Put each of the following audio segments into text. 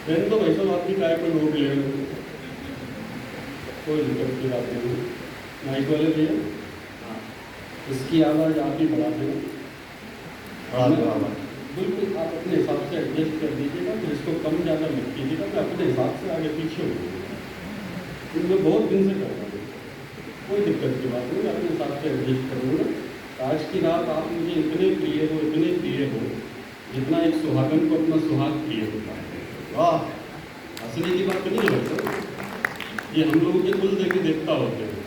Train तो भाई साहब आपकी काय को रोक ले, कोई दिक्कत की बात नहीं। माइक वाले भैया, हाँ, इसकी आवाज़ आप ही बढ़ा देना। बिल्कुल आप अपने हिसाब से एडजस्ट कर दीजिएगा, तो इसको कम ज़्यादा मत कीजिएगा। मैं अपने हिसाब से आगे पीछे हो गई, मैं बहुत दिन से कर रहा हूँ, कोई दिक्कत की बात नहीं, अपने हिसाब से एडजस्ट करूँगा। आज की रात आप मुझे इतने प्रिय हो जितना एक सुहागन को अपना सुहाग प्रिय होता है। वाह, हंसने की बात नहीं है सर, ये हम लोगों के कुल देखे देवता होते हैं,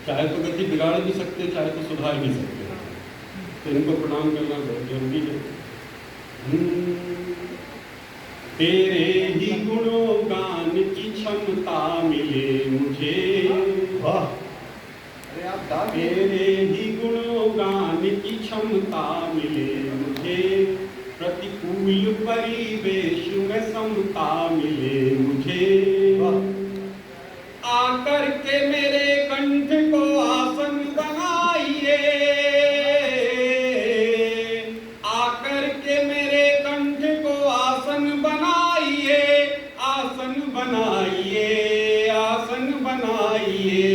चाहे तो गति बिगाड़ भी सकते, चाहे तो सुधार भी सकते, तो इनको प्रणाम करना बहुत जरूरी है। तेरे ही गुणों गान की क्षमता मिले मुझे, वाह, अरे आप तेरे ही गुणों गान की क्षमता मिले मुझे, प्रतिकूल परिवेश में समता मिले मुझे, आकर के मेरे कंठ को आसन बनाइए, आकर के मेरे कंठ को आसन बनाइए, आसन बनाइए, आसन बनाइए,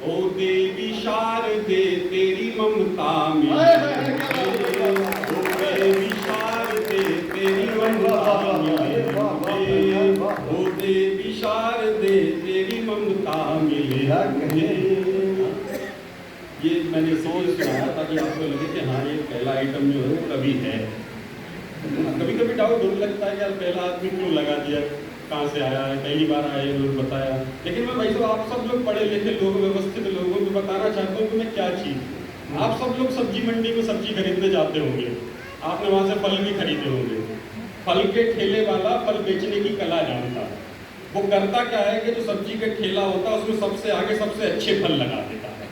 ओ देवी शारदे तेरी ममता मिले, ओ देवी शारदे तेरी ममता मिले, ओ देवी शारदे तेरी ममता मिले। ये मैंने इसलिए सुनाया ताकि आपको लगे कि हाँ ये पहला आइटम जो है वो कभी है। कभी कभी डाउट होने लगता है कि यार पहला आदमी क्यों लगा दिया, कहाँ से आया है, पहली बार आए लोग बताया। लेकिन मैं भाई साहब आप सब लोग पढ़े लिखे लोग, व्यवस्थित लोगों को बताना चाहता हूँ कि मैं क्या चीज़। आप सब लोग सब्जी मंडी में सब्जी खरीदने जाते होंगे, आपने वहाँ से फल भी खरीदे होंगे। फल के ठेले वाला फल बेचने की कला जानता है, वो करता क्या है कि जो सब्जी का ठेला होता है उसमें सबसे आगे सबसे अच्छे फल लगा देता है,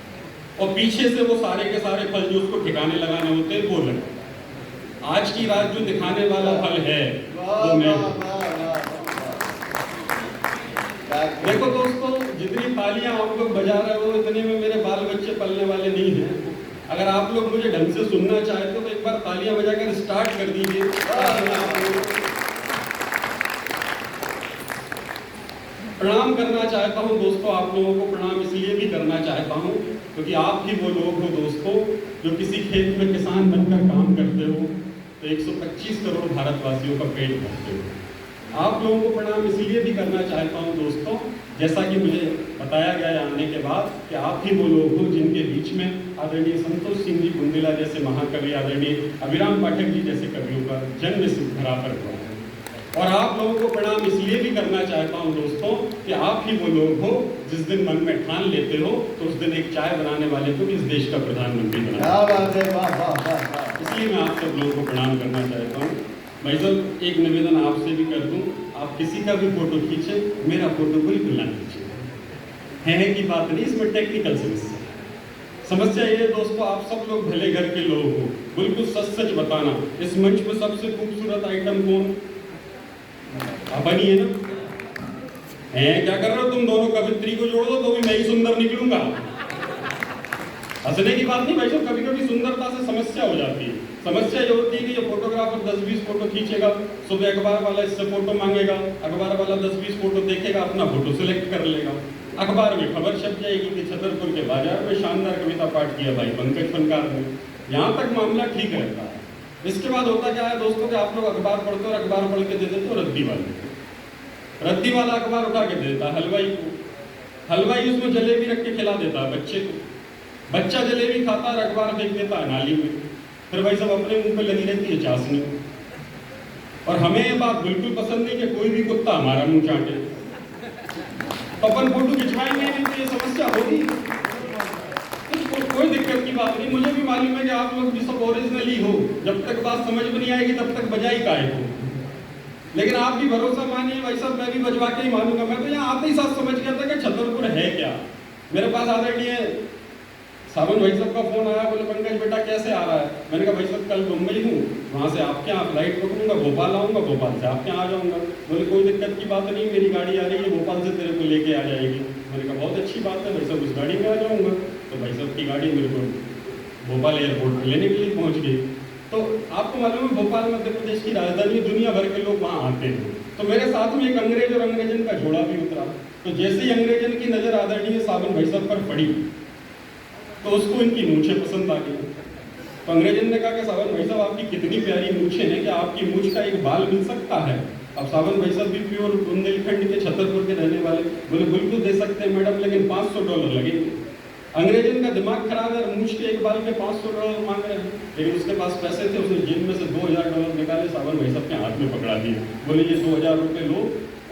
और पीछे से वो सारे के सारे फल जो उसको ठिकाने लगाने होते हैं वो लगाता है। आज की रात जो दिखाने वाला फल है वो मैं हूं। देखो दोस्तों, जितनी तालियां आप लोग बजा रहे हो इतने में मेरे बाल बच्चे पलने वाले नहीं हैं। अगर आप लोग मुझे ढंग से सुनना चाहते हो तो एक बार तालियां बजाकर स्टार्ट कर दीजिए। प्रणाम करना चाहता हूं दोस्तों, आप लोगों को प्रणाम इसलिए भी करना चाहता हूं क्योंकि आप ही वो लोग हो दोस्तों जो किसी खेत में किसान बनकर काम करते हो तो 125 करोड़ भारतवासियों का पेट भरते हो। आप लोगों को प्रणाम इसलिए भी करना चाहता हूं दोस्तों, जैसा कि मुझे बताया गया आने के बाद कि आप ही वो लोग हो जिनके बीच में आदरणीय संतोष सिंह जी बुंदेला जैसे महाकवि, आदरणीय अभिराम पाठक जी जैसे कवियों का जन्म धरा पर हुआ है। और आप लोगों को प्रणाम इसलिए भी करना चाहता हूं दोस्तों कि आप ही वो लोग हो जिस दिन मन में ठान लेते हो तो उस दिन एक चाय बनाने वाले को भी इस देश का प्रधानमंत्री बना। इसलिए मैं आप सब लोगों को प्रणाम करना चाहता हूँ। भाई साहब एक निवेदन आपसे भी कर दूं, आप किसी का भी फोटो खींचे, मेरा फोटो बिल्कुल ना खींचे। है की बात नहीं, इसमें टेक्निकल समस्या ये है दोस्तों, आप सब लोग भले घर के लोग हो, बिल्कुल सच सच बताना। इस मंच में सबसे खूबसूरत आइटम कौन? आप बनिए ना। क्या कर रहे हो तुम दोनों? कवित्री को जोड़ दो तो भी मैं ही सुंदर निकलूंगा। हंसने की बात नहीं भाई साहब, कभी कभी सुंदरता से समस्या हो जाती है। समस्या ये होती है कि ये फोटोग्राफर 10-20 फोटो खींचेगा, सुबह अखबार वाला इससे फोटो मांगेगा, अखबार वाला 10-20 फोटो देखेगा, अपना फोटो सिलेक्ट कर लेगा, अखबार में खबर छप जाएगी कि छतरपुर के बाजार में शानदार कविता पाठ किया भाई पंकज फनकार ने। यहाँ तक मामला ठीक रहता है। इसके बाद होता क्या है दोस्तों कि आप लोग अखबार पढ़ते हो और अखबार पढ़ के दे देते हो रद्दी वाला अखबार उठा के दे देता है हलवाई को, हलवाई उसमें जलेबी रख के खिला देता है बच्चे को, बच्चा जलेबी खाता है, अखबार फेंक देता है नाली में, फिर भाई सब अपने मुंह पे लगी रहती है चाशनी। और हमें ये बात बिल्कुल पसंद नहीं कि कोई भी कुत्ता हमारा मुंह चाटे, तो अपन फोटो खिंचवाएंगे नहीं तो ये समस्या होगी। कोई दिक्कत की बात नहीं, मुझे भी मालूम है कि आप लोग भी सब ओरिजिनली हो, जब तक बात समझ में नहीं आएगी तब तक बजाई काहे हो। लेकिन आप भी भरोसा मानिए भाई साहब, मैं भी बजवा के ही मानूंगा। मैं तो यहाँ आते ही साथ समझ गया था कि छतरपुर है क्या। मेरे पास आदरणीय सावन भाई साहब का फोन आया, बोले पंकज बेटा कैसे आ रहा है? मैंने कहा भाई साहब कल मुंबई हूँ, वहाँ से आपके यहाँ फ्लाइट पकड़ूंगा, भोपाल आऊँगा, भोपाल से आपके यहाँ आ जाऊँगा। बोले कोई दिक्कत की बात नहीं, मेरी गाड़ी आ रही है भोपाल से तेरे को लेके आ जाएगी। मैंने कहा बहुत अच्छी बात है भाई साहब, उस गाड़ी में आ जाऊँगा। तो भाई साहब की गाड़ी मेरे को भोपाल एयरपोर्ट पर लेने के लिए पहुँच गई। तो आपको मालूम है भोपाल मध्य प्रदेश की राजधानी, दुनिया भर के लोग वहाँ आते हैं। तो मेरे साथ में एक अंग्रेज और अंग्रेजन का जोड़ा भी उतरा। तो जैसे ही अंग्रेजन की नजर आदरणीय सावन भाई साहब पर पड़ी तो उसको इनकी मूछें पसंद आ गई। तो अंग्रेजन ने कहा कि सावन भाई साहब आपकी कितनी प्यारी मूछें हैं, क्या आपकी मूछ का एक बाल मिल सकता है? अब सावन भाई साहब भी प्योर बुंदेलखंड के छतरपुर के रहने वाले बोले बिल्कुल दे सकते हैं मैडम, लेकिन $500 लगेंगे। अंग्रेजन का दिमाग खराब है, मूछ के एक बाल के $500 मांग रहे हैं, लेकिन उसके पास पैसे थे। उसने जेब में से $2000 निकाले, सावन भाई साहब के हाथ में पकड़ा दिए, बोले ये 2000 रुपये लो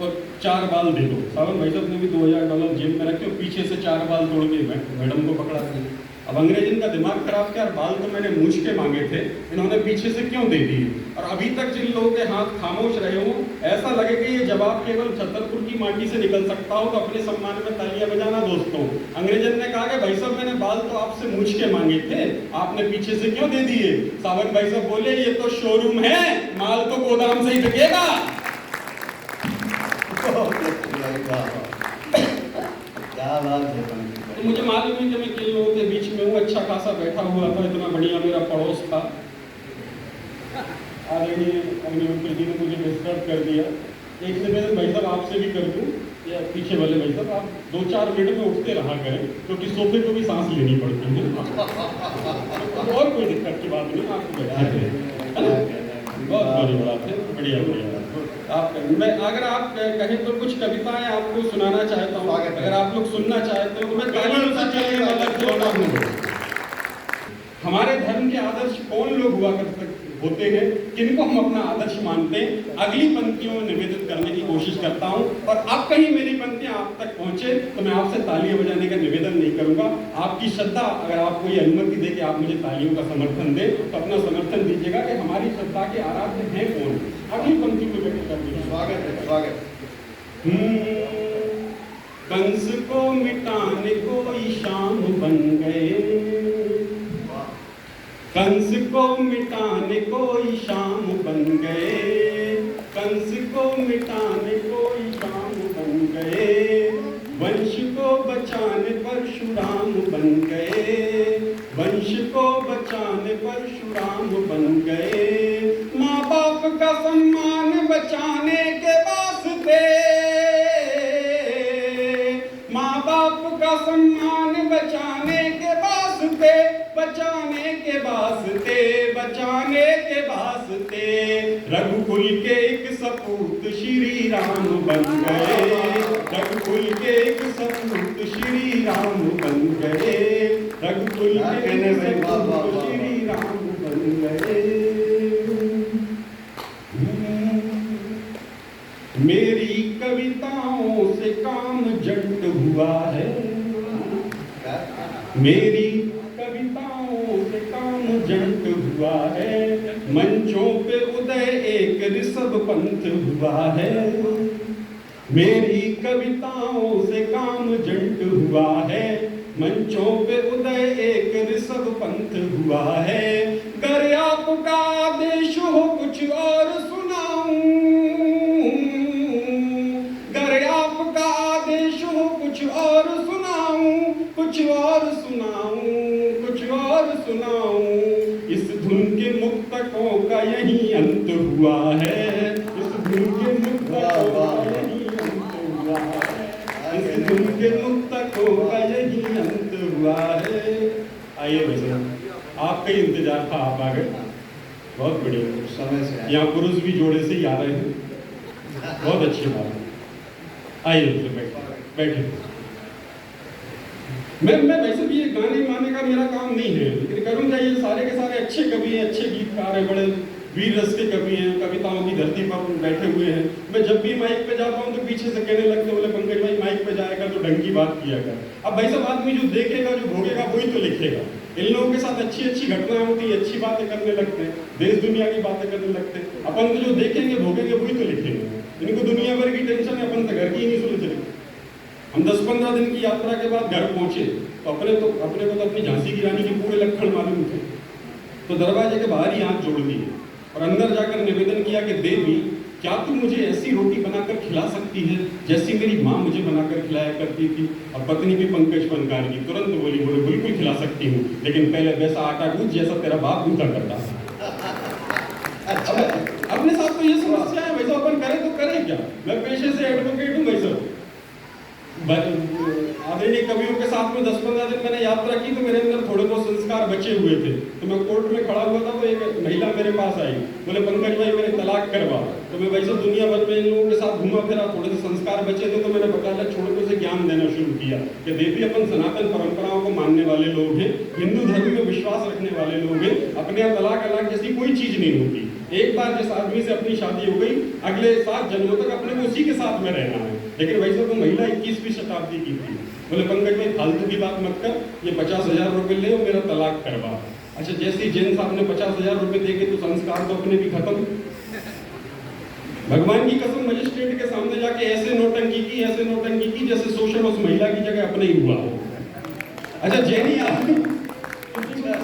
और 4 बाल दे दो। सावन भाई साहब ने भी $2000 जेब में रखे और पीछे से 4 बाल तोड़ के मैडम को पकड़ा दिए। अब अंग्रेजन का दिमाग खराब क्या, बाल तो मैंने मूछ के मांगे थे, इन्होंने पीछे से क्यों दे दिए? और अभी तक जिन लोगों के हाथ खामोश रहे हो, ऐसा लगे कि ये जवाब केवल छतरपुर की माटी से निकल सकता हो, तो अपने सम्मान में तालियां बजाना दोस्तों। अंग्रेजन ने कहा कि भाई साहब मैंने बाल तो आपसे मूछ के मांगे थे, आपने पीछे से क्यों दे दिए? सावन भाई साहब बोले ये तो शोरूम है, माल तो गोदाम से ही बिकेगा। क्या बात है। तो मुझे मालूम है कि मैं किन लोगों के बीच में हूँ, अच्छा खासा बैठा हुआ था, इतना बढ़िया मेरा पड़ोस था। आदरणीय अग्निहोत्री जी ने मुझे डिस्टर्ब कर दिया। एक निवेदन भाई साहब आपसे भी कर दूँ, या पीछे वाले भाई साहब आप 2-4 मिनट में उठते रहा करें, क्योंकि सोफे को भी सांस लेनी पड़ती है। और कोई दिक्कत की बात नहीं, आपको बैठे हैं, बहुत बड़ी बात है, बढ़िया बढ़िया। आप मैं अगर आप कहें तो कुछ कविताएं आपको सुनाना चाहता हूँ, अगर आप लोग सुनना चाहते हो तो मैं तालियों से चलने वाला खिलौना हूँ। हमारे धर्म के आदर्श कौन लोग हुआ होते हैं, किनको हम अपना आदर्श मानते हैं, अगली पंक्तियों में निवेदित करने की कोशिश करता हूं। और अब कहीं मेरी पंक्तियां आप तक पहुंचे तो मैं आपसे तालियां बजाने का निवेदन नहीं करूंगा। आपकी श्रद्धा अगर आपको ये अनुमति दे कि आप मुझे तालियों का समर्थन दें तो अपना समर्थन दीजिएगा कि हमारी श्रद्धा के आराध्य हैं कौन। अगली पंक्ति में बैठ कर स्वागत है, स्वागत। कंस को मिटाने कोई शाम बन गए, कंस को मिटाने कोई शाम बन गए, कंस को मिटाने कोई शाम बन गए, वंश को बचाने परशुराम बन गए, वंश को बचाने परशुराम बन गए, माँ बाप का सम्मान बचाने के वास्ते, माँ बाप का सम्मान बचाने के वास्ते, बचाने के वास्ते, बचाने के वास्ते, रघुकुल के एक सपूत श्री राम बन गए, रघुकुल के एक सपूत श्री राम बन गए, रघुकुल के एक सपूत श्री राम बन गए। मेरी कविताओं से काम जट हुआ है, मेरी कविताओं से काम जट हुआ है, मंचों पे उदय एक ऋषभ पंथ हुआ है, मेरी कविताओं से काम जट हुआ है, मंचों पे उदय एक ऋषभ पंथ हुआ है, गर आपका आदेश हो कुछ और सुनाऊं, गर आपका आदेश हो कुछ और सुनाऊं, कुछ और सुनाऊं, कुछ और सुनाऊं, इस धुन के मुक्तकों का यही अंत हुआ है, इस धुन के मुक्तकों का यही अंत हुआ है, इस धुन के मुक्तकों का यही अंत हुआ है। आइए भैया, आपका ही इंतजार था, आप आ गए, बहुत बढ़िया। समय से यहाँ पुरुष भी जोड़े से ही आ रहे हैं, बहुत अच्छी बात है। आइए बैठे। मैं वैसे भी ये गाने माने का मेरा काम नहीं है, लेकिन करूँगा, ये सारे के सारे अच्छे कवि हैं, अच्छे गीतकार हैं, बड़े वीर रस के कवि हैं, कविताओं की धरती पर बैठे हुए हैं। मैं जब भी माइक पे जाता हूँ तो पीछे से कहने लगते, बोले पंकज भाई माइक पे जाएगा तो ढंग की बात किया कर। अब भाई साहब आदमी जो देखेगा, जो भोगेगा, वही तो लिखेगा। इन लोगों के साथ अच्छी अच्छी घटनाएं होती, अच्छी बातें करने लगते हैं, देश दुनिया की बातें करने लगते हैं। अपन तो जो देखेंगे भोगेंगे वही तो लिखेंगे। इनको दुनिया भर की टेंशन है, अपन तो घर की ही नहीं सुलझ रही। हम 10-15 दिन की यात्रा के बाद घर पहुंचे तो अपने को तो अपनी झांसी की रानी के पूरे लक्षण मालूम थे। तो दरवाजे के बाहर ही हाथ जोड़ दिए और अंदर जाकर निवेदन किया कि देवी, क्या तू मुझे ऐसी रोटी बनाकर खिला सकती है जैसी मेरी माँ मुझे बनाकर खिलाया करती थी? और पत्नी भी पंकज फनकार की तुरंत बोली, बोले बिल्कुल खिला सकती हूँ, लेकिन पहले वैसा आटा गूंथ जैसा तेरा बाप गूंथा करता था। अपने साथ तो ये समस्या है भाई साहब, अपन करें तो करें क्या। मैं पेशे से एडवोकेट हूँ भाई साहब, आदरणीय कवियों के साथ में 10-15 दिन मैंने यात्रा की तो मेरे अंदर थोड़े बहुत संस्कार बचे हुए थे। तो मैं कोर्ट में खड़ा हुआ था तो एक महिला मेरे पास आई, बोले पंकज भाई मेरे तलाक करवा। तो मैं वैसे दुनिया भर में इन लोगों के साथ घूमा फिरा, थोड़े से संस्कार बचे थे तो मैंने बकायदा छोटे से ज्ञान देना शुरू किया कि देवी अपन सनातन परंपराओं को मानने वाले लोग हैं, हिंदू धर्म में विश्वास रखने वाले लोग हैं, अपने यहाँ तलाक अलाक जैसी कोई चीज नहीं होती। एक बार जिस आदमी से अपनी शादी हो गई, अगले 7 जन्मों तक अपने को उसी के साथ में रहना है। लेकिन वैसे तो महिला 21वीं शताब्दी की थी। बोले पंकज भाई फालतू की बात मत कर, ये 50,000 रुपए ले और मेरा तलाक करवा। अच्छा, जैसे ही जेन साहब ने 50,000 रुपए देके तो संस्कार तो अपने भी खत्म। भगवान की कसम मजिस्ट्रेट के सामने जाके ऐसे नौटंकी की जैसे शोषण उस महिला की जगह अपने ही हुआ हो। अच्छा, जैनी आदमी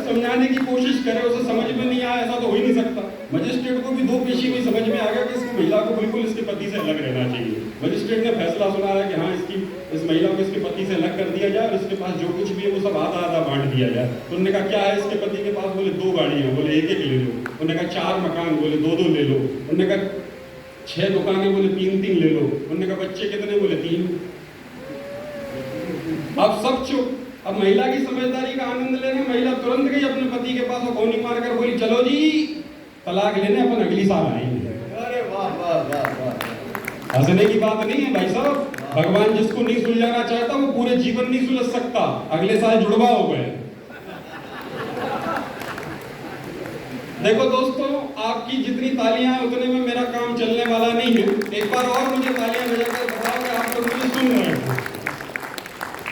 समझाने की कोशिश करे, उसे समझ में नहीं आया, ऐसा तो हो ही नहीं सकता। मजिस्ट्रेट को भी 2 पेशी में समझ में आ गया कि इस महिला को बिल्कुल इसके पति से अलग रहना चाहिए। मजिस्ट्रेट ने फैसला सुनाया कि हाँ, इस महिला को इसके पति से अलग कर दिया जाए और इसके पास जो कुछ भी है वो सब आधा आधा बांट दिया जाए। तो उन्होंने कहा क्या है इसके पति के पास? बोले 2 गाड़ियां। बोले 1-1 ले लो। उन्होंने कहा 4 मकान। बोले 2-2 ले लो। उन्होंने कहा 6 दुकानें। बोले 3-3 ले लो। उन्होंने कहा बच्चे कितने? बोले 3। अब सब चुप। अब महिला की समझदारी का आनंद लेने महिला तुरंत गई अपने पति के पास और गोली मारकर बोली चलो जी तलाक लेने, अपन अगली साल आएंगे। अरे वाह वाह वाह वाह। हंसने की बात नहीं है भाई साहब, भगवान जिसको नहीं सुलझाना चाहता वो पूरे जीवन नहीं सुलझ सकता। अगले साल जुड़वा हो गए। देखो दोस्तों, आपकी जितनी तालियां हैं उतने में मेरा काम चलने वाला नहीं है। एक बार और मुझे तालियां बजाकर बताओ कि आप लोग मुझे सुन रहे हो।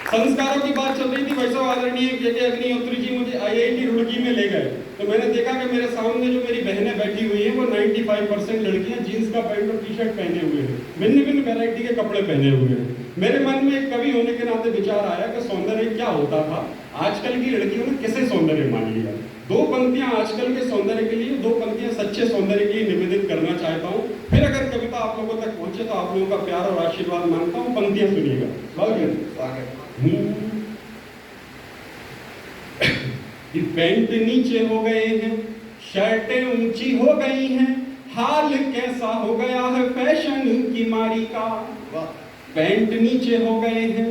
संस्कारों की बात चल रही थी भाई साहब, आदरणीय के अग्निहोत्री जी मुझे IIT रुड़की में ले गए तो मैंने देखा कि मेरे सामने जो मेरी बहनें बैठी हुई हैं वो 95% लड़कियां जीन्स का पैंट और टी-शर्ट पहने हुए हैं, भिन्न भिन्न वैरायटी के कपड़े पहने हुए हैं। मेरे मन में एक कवि होने के नाते विचार आया कि सौंदर्य क्या होता था। आजकल की लड़कियों ने कैसे सौंदर्य मान लिया। 2 पंक्तियां आजकल के सौंदर्य के लिए, 2 पंक्तियां सच्चे सौंदर्य के लिए निवेदित करना चाहता हूँ। फिर अगर कविता आप लोगों तक पहुंचे तो आप लोगों का प्यार और आशीर्वाद मांगता हूँ। पंक्तियां सुनिएगा। स्वागत। पैंट नीचे हो गए हैं, शर्टें ऊंची हो गई हैं, हाल कैसा हो गया है फैशन की मारी का। पैंट नीचे हो गए हैं,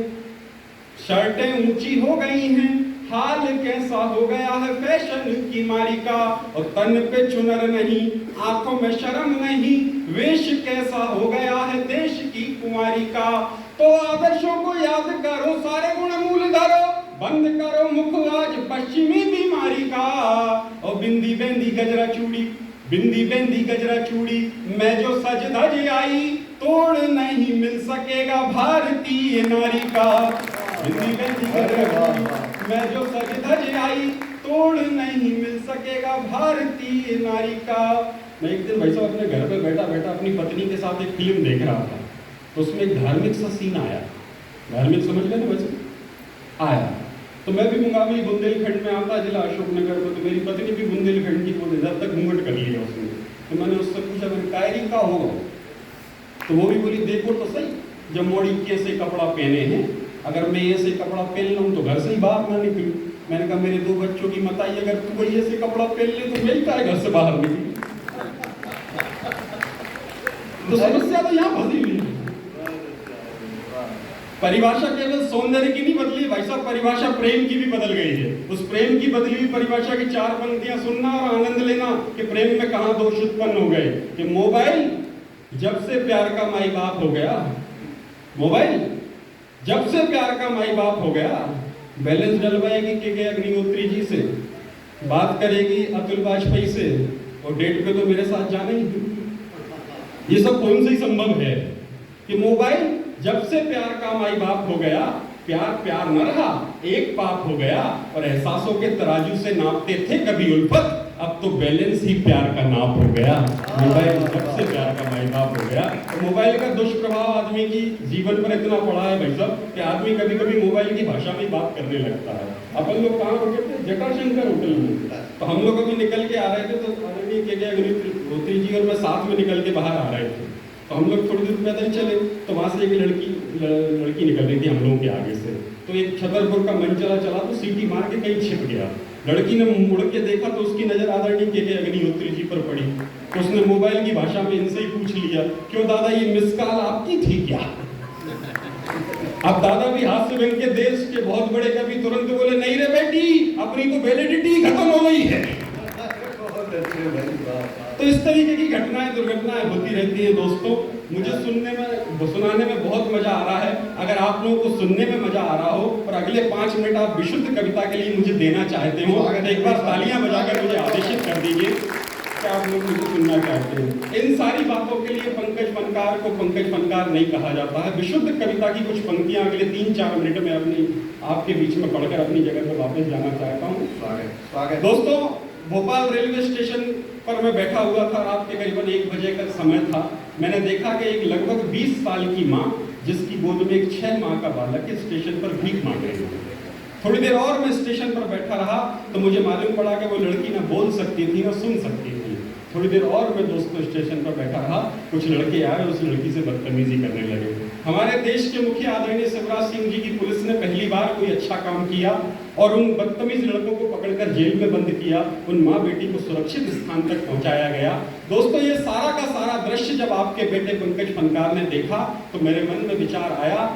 शर्टें ऊंची हो गई हैं, हाल कैसा हो गया है फैशन की मारी का। और तन पे चुनर नहीं, आंखों में शर्म नहीं, वेश कैसा हो गया है देश की कुमारी का। तो आदर्शों को याद करो, सारे गुण मूल धरो, बंद करो मुख आज पश्चिमी बीमारी का। और बिंदी बेंदी गजरा चूड़ी, बिंदी बेंदी गजरा चूड़ी, मैं जो सज धज आई, तोड़ नहीं मिल सकेगा भारतीय नारी का। बिंदी बेंदी गजरा चूड़ी, मैं जो सज धज आई, तोड़ नहीं मिल सकेगा भारतीय नारी का। मैं एक दिन वैसे अपने घर पे बैठा बैठा अपनी पत्नी के साथ एक फिल्म देख रहा था, तो उसमें एक धार्मिक सा सीन आया। धार्मिक समझ गए ना वैसे आया। तो मैं भी मुंगावली बुंदेलखंड में आता, जिला अशोकनगर में। तो मेरी पत्नी भी बुंदेलखंड की, बोले जब तक घूंघट कर लिया उसने। तो मैंने उससे पूछा, मैंने कायरी का होगा? तो वो भी बोली देखो तो सही, जब मोड़ी कैसे कपड़ा पहने हैं, अगर मैं ऐसे कपड़ा पहन लूँ तो घर से ही बाहर ना निकलूँ। मैंने कहा मेरे 2 बच्चों की मत आई, अगर तू वही ऐसे कपड़ा पहन ले तो मैं ही क्या घर से बाहर निकलूँ। तो समस्या तो यहाँ फंसी हुई है। परिभाषा केवल सौंदर्य की नहीं बदली भाई साहब, परिभाषा प्रेम की भी बदल गई है। उस प्रेम की बदली हुई परिभाषा की 4 पंक्तियां सुनना और आनंद लेना कि प्रेम में कहां दोष उत्पन्न हो गए। कि मोबाइल जब से प्यार का माई बाप हो गया, मोबाइल जब से प्यार का माई बाप हो गया, बैलेंस डलवाएगी के अग्निहोत्री जी से, बात करेगी अतुल वाजपेयी से, और डेट पे तो मेरे साथ जाना ही। ये सब कौन से संभव है कि मोबाइल जब से प्यार का माई बाप हो गया, प्यार प्यार न रहा, एक पाप हो गया। और एहसासों के तराजू से नापते थे कभी उल्फत, अब तो बैलेंस ही प्यार का नाप हो गया। मोबाइल जब से प्यार का माई बाप हो गया। तो मोबाइल का दुष्प्रभाव आदमी की जीवन पर इतना पड़ा है भाई साहब कि आदमी कभी कभी मोबाइल की भाषा में बात करने लगता है। अपन लोग कहाँ रुके थे? जटाशंकर होटल में। तो हम लोग अभी निकल के आ रहे थे, तो अग्निहोत्री जी और मैं साथ में निकल के बाहर आ रहे थे। तो हम लोग थोड़ी दूर पैदल चले, तो वहां से एक लड़की निकल रही थी हम लोगों के आगे से। तो एक छतरपुर का मन चला तो सीटी मार के कहीं छिप गया। लड़की ने मुड़ के देखा तो उसकी नजर आदरणीय के अग्निहोत्री जी पर पड़ी। तो उसने मोबाइल की भाषा में इनसे ही पूछ लिया, क्यों दादा ये मिस कॉल आपकी थी क्या? अब दादा भी हास्य व्यंग के देश के बहुत बड़े कवि तुरंत बोले, नहीं रे बेटी, अपनी तो वैलिडिटी खत्म हो गई है। बहुत अच्छे भाई, वाह। तो इस तरीके की घटनाएं दुर्घटनाएं होती रहती हैं दोस्तों। मुझे सुनाने में बहुत मजा आ रहा है। अगर आप लोगों को सुनने में मजा आ रहा हो और अगले 5 मिनट आप विशुद्ध कविता के लिए मुझे देना चाहते हो तो एक बार तालियां बजाकर मुझे आदेशित कर दीजिए कि आप लोग मुझे सुनना चाहते हैं। इन सारी बातों के लिए पंकज फनकार को पंकज फनकार नहीं कहा जाता है। विशुद्ध कविता की कुछ पंक्तियां अगले 3-4 मिनट में अपनी आपके बीच में पढ़कर अपनी जगह पर वापस जाना चाहता हूँ। स्वागत। दोस्तों, भोपाल रेलवे स्टेशन पर मैं बैठा हुआ था, रात के करीबन 1 बजे का समय था। मैंने देखा कि एक लगभग 20 साल की माँ, जिसकी गोद में एक 6 माह का बालक है, स्टेशन पर भीख मांग रही है। थोड़ी देर और मैं स्टेशन पर बैठा रहा तो मुझे मालूम पड़ा कि वो लड़की ना बोल सकती थी ना सुन सकती थी। थोड़ी देर और मैं दोस्तों स्टेशन पर बैठा रहा, कुछ लड़के आए, उस लड़की से बदतमीजी करने लगे। हमारे देश के मुखिया आदरणीय शिवराज सिंह जी की पुलिस ने पहली बार कोई अच्छा काम किया और उन बदतमीज लड़कों को पकड़कर जेल में बंद किया। उन माँ बेटी को सुरक्षित स्थान तक पहुंचाया गया। दोस्तों, ये सारा का सारा दृश्य जब आपके बेटे पंकज फनकार ने देखा तो मेरे मन में विचार आया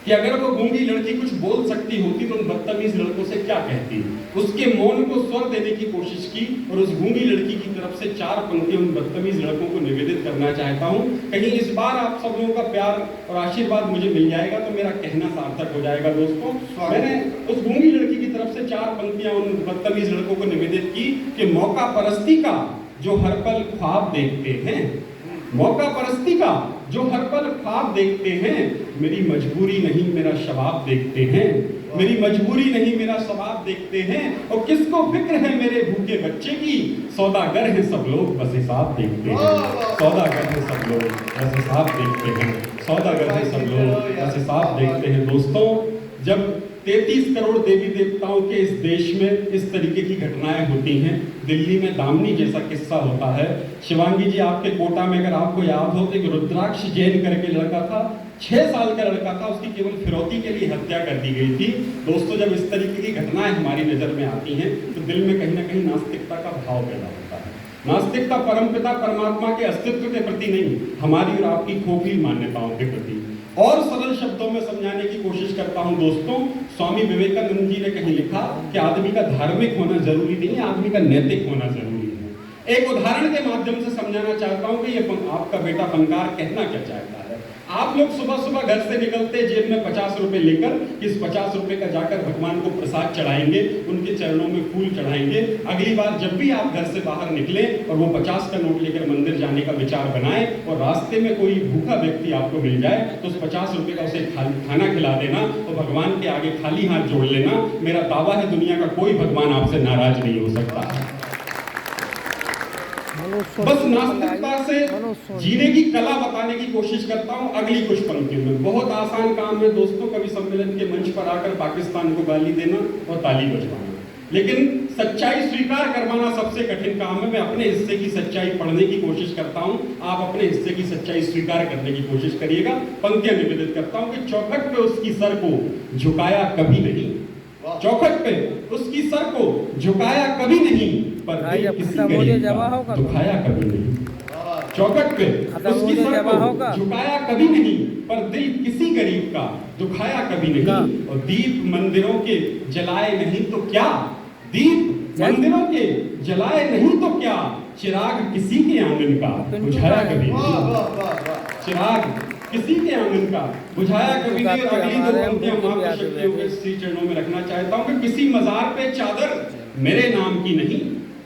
कि अगर वो गूंगी लड़की कुछ बोल सकती होती तो उन बदतमीज लड़कों से क्या कहती। उसके मौन को स्वर देने की कोशिश की और उस गूंगी लड़की की तरफ से 4 पंक्ति उन बदतमीज लड़कों को निवेदित करना चाहता हूँ। कहीं इस बार आप सब लोगों का प्यार और आशीर्वाद मुझे मिल जाएगा तो मेरा कहना सार्थक हो जाएगा। दोस्तों, मैंने उस गूंगी लड़की की तरफ से 4 पंक्तियां उन बदतमीज लड़कों को निवेदित की कि मौका परस्ती का जो हर पल ख्वाब देखते हैं, मौका परस्ती का जो हर पल ख्वाब देखते हैं, मेरी मजबूरी नहीं मेरा शबाब देखते हैं, मेरी मजबूरी नहीं मेरा शबाब देखते हैं। और किसको फिक्र है मेरे भूखे बच्चे की, सौदागर है सब लोग बस हिसाब देखते हैं, सौदागर है सब लोग बस हिसाब देखते हैं, सौदागर है सब लोग बस हिसाब देखते हैं। दोस्तों, जब 33 करोड़ देवी देवताओं के इस देश में इस तरीके की घटनाएं होती हैं, दिल्ली में दामनी जैसा किस्सा होता है। शिवांगी जी, आपके कोटा में अगर आपको याद हो तो एक रुद्राक्ष जैन करके लड़का था, 6 साल का लड़का था, उसकी केवल फिरौती के लिए हत्या कर दी गई थी। दोस्तों, जब इस तरीके की घटनाएं हमारी नजर में आती हैं तो दिल में कहीं ना कहीं नास्तिकता का भाव पैदा होता है। नास्तिकता परमपिता परमात्मा के अस्तित्व के प्रति नहीं, हमारी और आपकी खोखली मान्यताओं के प्रति। और सरल शब्दों में समझाने की कोशिश करता हूं दोस्तों। स्वामी विवेकानंद जी ने कहीं लिखा कि आदमी का धार्मिक होना जरूरी नहीं है, आदमी का नैतिक होना जरूरी है। एक उदाहरण के माध्यम से समझाना चाहता हूं कि ये आपका बेटा फनकार कहना क्या चाहता है। आप लोग सुबह सुबह घर से निकलते जेब में 50 रुपए लेकर, इस 50 रुपए का जाकर भगवान को प्रसाद चढ़ाएंगे, उनके चरणों में फूल चढ़ाएंगे। अगली बार जब भी आप घर से बाहर निकले और वो 50 का नोट लेकर मंदिर जाने का विचार बनाए और रास्ते में कोई भूखा व्यक्ति आपको मिल जाए तो उस 50 रुपए का उसे खाना खिला देना और भगवान के आगे खाली हाथ जोड़ लेना। मेरा दावा है दुनिया का कोई भगवान आपसे नाराज नहीं हो सकता। बस नास्तिकता से जीने की कला बताने की कोशिश करता हूं अगली कुछ पंक्तियों में। बहुत आसान काम है दोस्तों, कवि सम्मेलन के मंच पर आकर पाकिस्तान को गाली देना और ताली बजवाना, लेकिन सच्चाई स्वीकार करवाना सबसे कठिन काम है। मैं अपने हिस्से की सच्चाई पढ़ने की कोशिश करता हूं, आप अपने हिस्से की सच्चाई स्वीकार करने की कोशिश करिएगा। पंक्तियां निवेदित करता हूं कि चौखट पे उसकी सर को झुकाया कभी नहीं, चौखट पे उसकी सर को झुकाया कभी नहीं, पर दिल किसी गरीब का दुखाया कभी नहीं। चौखट पे उसकी सर को झुकाया कभी नहीं, पर दिल किसी गरीब का दुखाया कभी नहीं। और दीप मंदिरों के जलाए नहीं तो क्या, दीप मंदिरों के जलाए नहीं तो क्या, चिराग किसी के आंगन का बुझाया कभी नहीं, चिराग किसी के आंगन का बुझाया कभी नहीं। और अगली 2 पंक्तियां मां की शक्तियों के श्री चरणों में रखना चाहता हूं कि किसी मजार पे चादर मेरे नाम की नहीं,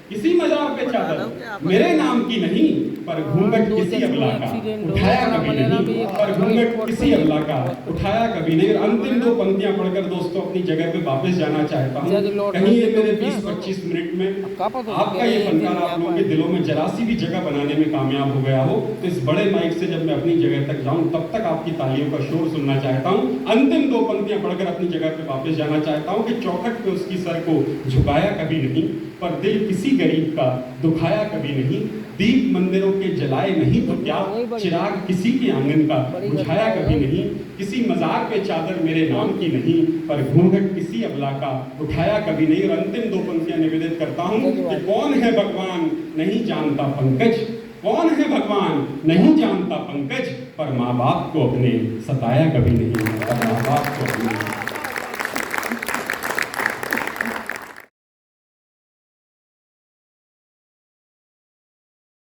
किसी मजार पे चादर मेरे नाम की नहीं, पर घूंघट किसी अबला का उठाया कभी नहीं, पर घूंघट किसी अबला का उठाया कभी नहीं। और अंतिम 2 पंक्तियां पढ़कर दोस्तों अपनी जगह पे वापस जाना चाहता हूं। कहीं ये मेरे 20-25 मिनट में आपका ये फनकार आप लोगों के दिलों में जरा सी भी जगह बनाने में कामयाब हो गया हो तो इस बड़े माइक से जब मैं अपनी जगह तक जाऊं तब तक आपकी तालियों का शोर सुनना चाहता हूं। अंतिम 2 पंक्तियां पढ़कर अपनी जगह पे वापस जाना चाहता हूं कि चौखट पे उसकी सर को झुकाया कभी नहीं, पर दिल किसी गरीब का दुखाया कभी नहीं। दीप मंदिरों के जलाए नहीं तो क्या, चिराग किसी के आंगन का बुझाया कभी नहीं, किसी मज़ार पे चादर मेरे नाम की नहीं, पर घूंघट किसी अबला का उठाया कभी नहीं। और अंतिम दो पंक्तियां निवेदित करता हूँ कि कौन है भगवान नहीं जानता पंकज, कौन है भगवान नहीं जानता पंकज, पर माँ बाप को अपने सताया कभी नहीं, पर माँ बाप को अपने